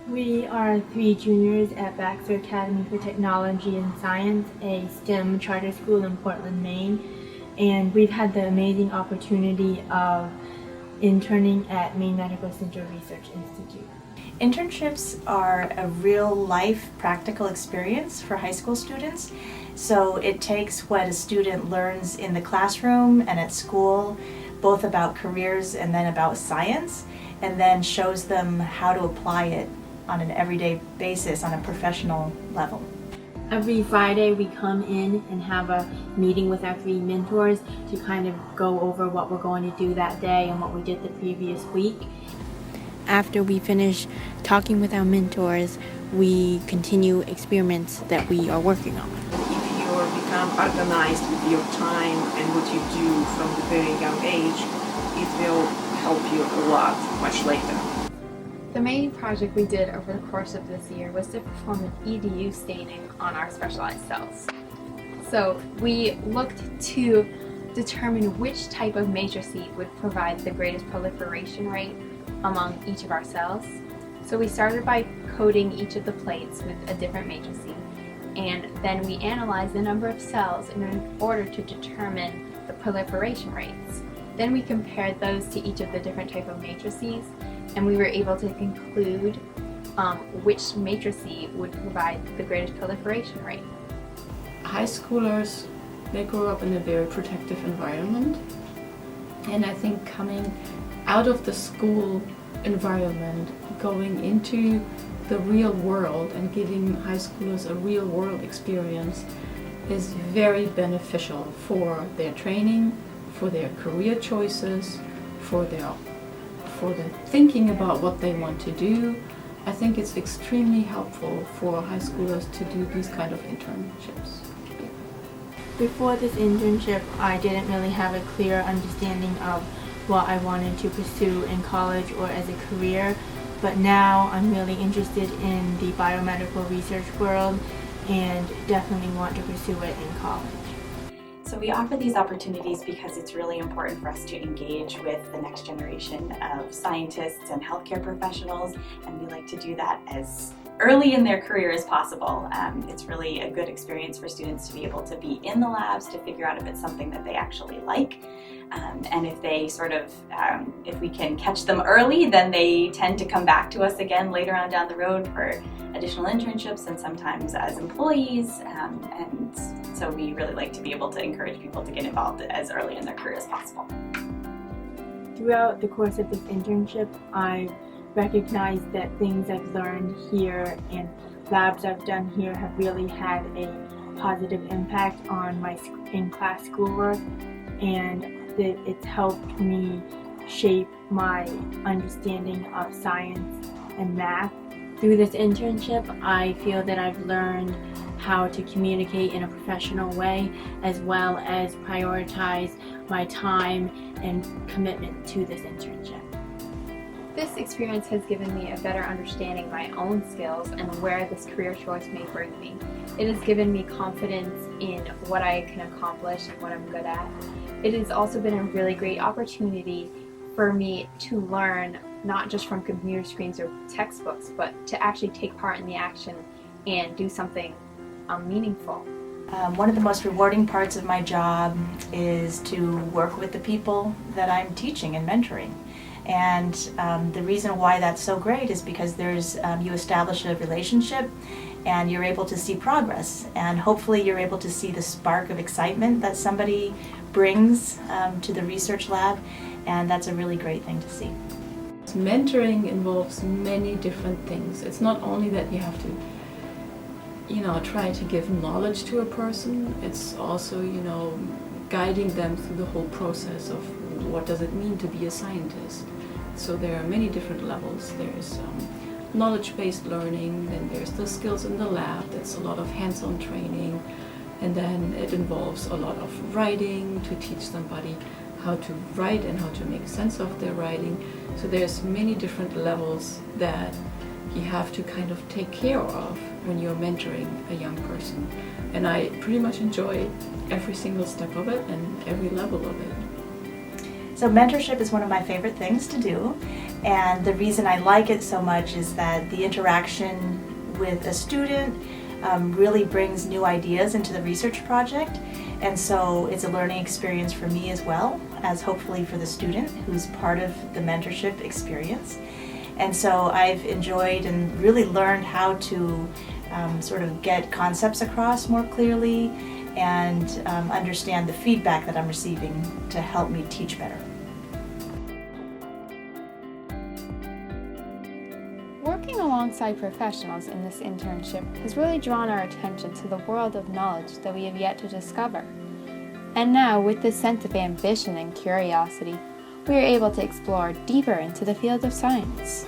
We are 3 juniors at Vascular Academy for Technology and Science, a STEM charter school in Portland, Maine, and we've had the amazing opportunity of interning at Maine Medical Center Research Institute. Internships are a real-life practical experience for high school students. So it takes what a student learns in the classroom and at school, both about careers and then about science, and then shows them how to apply it on an everyday basis on a professional level. Every Friday we come in and have a meeting with our 3 mentors to kind of go over what we're going to do that day and what we did the previous week. After we finish talking with our mentors, we continue experiments that we are working on. If you become organized with your time and what you do from the very young age, it will help you a lot much later. The main project we did over the course of this year was to perform an EDU staining on our specialized cells. So we looked to determine which type of matrices would provide the greatest proliferation rate among each of our cells. So we started by coating each of the plates with a different matrice, and then we analyzed the number of cells in order to determine the proliferation rates. Then we compared those to each of the different type of matrices, and we were able to conclude which matrice would provide the greatest proliferation rate. High schoolers, they grow up in a very protective environment, and I think coming out of the school environment, going into the real world and giving high schoolers a real world experience is very beneficial for their training, for their career choices, for the thinking about what they want to do. I think it's extremely helpful for high schoolers to do these kind of internships. Before this internship, I didn't really have a clear understanding of what I wanted to pursue in college or as a career, but now I'm really interested in the biomedical research world and definitely want to pursue it in college. So we offer these opportunities because it's really important for us to engage with the next generation of scientists and healthcare professionals, and we like to do that as early in their career as possible. It's really a good experience for students to be able to be in the labs to figure out if it's something that they actually like. And if they if we can catch them early, then they tend to come back to us again later on down the road for additional internships and sometimes as employees. And so we really like to be able to encourage people to get involved as early in their career as possible. Throughout the course of this internship, I recognized that things I've learned here and labs I've done here have really had a positive impact on my in-class schoolwork, and that it's helped me shape my understanding of science and math. Through this internship, I feel that I've learned how to communicate in a professional way, as well as prioritize my time and commitment to this internship. This experience has given me a better understanding of my own skills and where this career choice may bring me. It has given me confidence in what I can accomplish and what I'm good at. It has also been a really great opportunity for me to learn not just from computer screens or textbooks, but to actually take part in the action and do something meaningful. One of the most rewarding parts of my job is to work with the people that I'm teaching and mentoring. And the reason why that's so great is because you establish a relationship and you're able to see progress, and hopefully you're able to see the spark of excitement that somebody brings to the research lab, and that's a really great thing to see. Mentoring involves many different things. It's not only that you have to try to give knowledge to a person, it's also guiding them through the whole process of what does it mean to be a scientist. So there are many different levels. There's knowledge-based learning, then there's the skills in the lab, that's a lot of hands-on training, and then it involves a lot of writing to teach somebody how to write and how to make sense of their writing. So there's many different levels that you have to kind of take care of when you're mentoring a young person. And I pretty much enjoy every single step of it and every level of it. So mentorship is one of my favorite things to do, And the reason I like it so much is that the interaction with a student really brings new ideas into the research project. And so it's a learning experience for me as well as hopefully for the student who's part of the mentorship experience. And so I've enjoyed and really learned how to sort of get concepts across more clearly and understand the feedback that I'm receiving to help me teach better. Working alongside professionals in this internship has really drawn our attention to the world of knowledge that we have yet to discover. And now, with this sense of ambition and curiosity, we are able to explore deeper into the field of science.